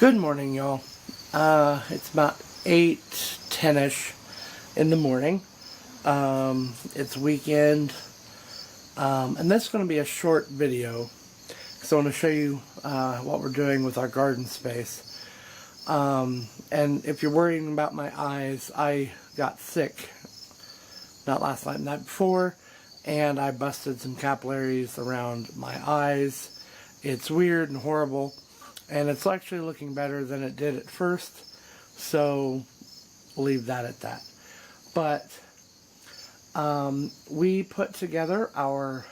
Good morning, y'all. It's about 8:10ish in the morning. It's weekend, and this is going to be a short video because I want to show you what we're doing with our garden space. And if you're worrying about my eyes, I got sick, not last night, the night before, and I busted some capillaries around my eyes. It's weird and horrible. And it's actually looking better than it did at first, so leave that at that. But we put together our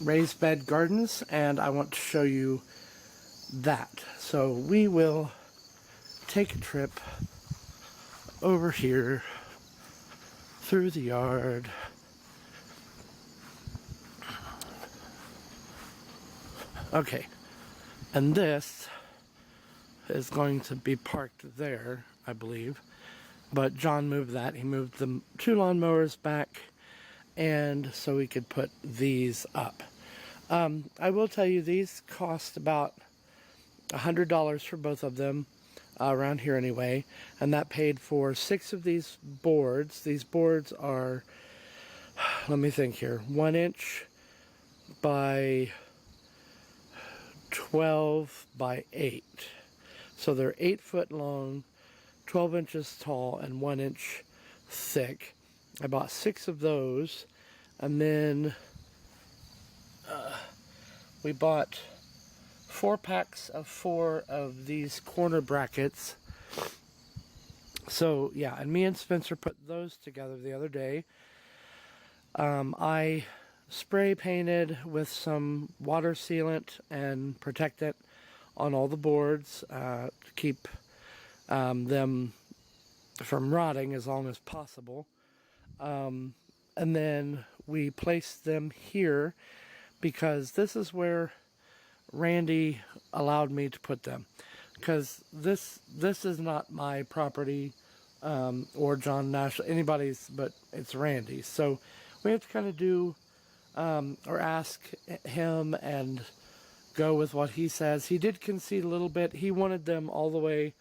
raised bed gardens, and I want to show you that. So we will take a trip over here through the yard. Okay, and this is going to be parked there, I believe. But John moved that. He moved the 2 lawnmowers back, and so we could put these up. I will tell you, these cost about $100 for both of them, around here anyway, and that paid for 6 of these boards. These boards are, let me think here, 1 inch by 12 by 8. So they're 8 foot long, 12 inches tall, and 1 inch thick. I bought 6 of those, and then we bought 4 packs of 4 of these corner brackets. So yeah, and me and Spencer put those together the other day. I spray painted with some water sealant and protectant on all the boards to keep them from rotting as long as possible. And then we placed them here because this is where Randy allowed me to put them, because this is not my property, or John Nash, anybody's, but it's Randy's. So we have to kind of do or ask him and go with what he says. He did concede a little bit. He wanted them all the way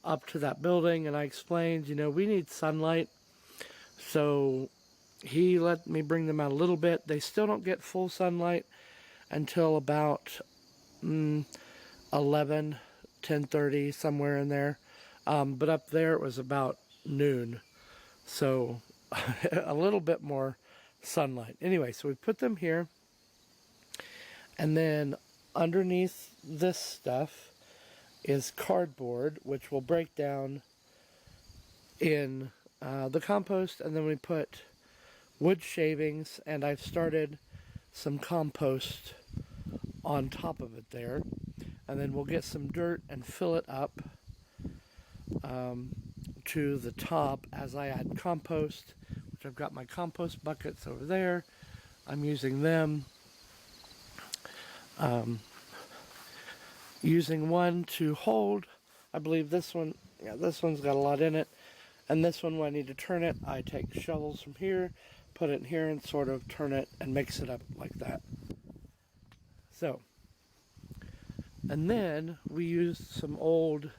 up to that building, and I explained, you know, we need sunlight. So he let me bring them out a little bit. They still don't get full sunlight until about 11, 10:30, somewhere in there. But up there it was about noon. So a little bit more sunlight. Anyway, so we put them here, and then underneath this stuff is cardboard, which will break down in the compost, and then we put wood shavings, and I've started some compost on top of it there, and then we'll get some dirt and fill it up to the top as I add compost, which I've got my compost buckets over there. I'm using them. Using one to hold, I believe this one, yeah, this one's got a lot in it, and this one, when I need to turn it, I take shovels from here, put it in here, and sort of turn it and mix it up like that. So, and then we used some old,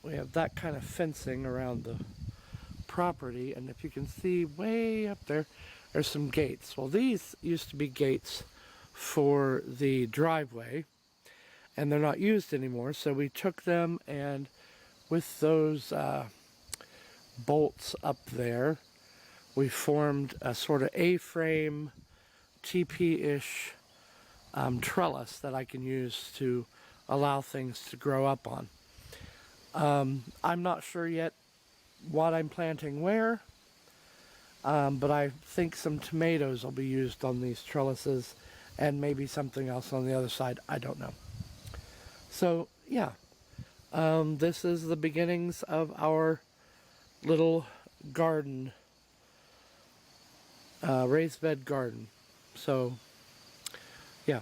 we have that kind of fencing around the property, and if you can see way up there, there's some gates. Well, these used to be gates for the driveway, and they're not used anymore, so we took them, and with those bolts up there, we formed a sort of A-frame, TP-ish trellis that I can use to allow things to grow up on. I'm not sure yet what I'm planting where, but I think some tomatoes will be used on these trellises, and maybe something else on the other side. I don't know. So yeah, this is the beginnings of our little garden, raised bed garden. So yeah,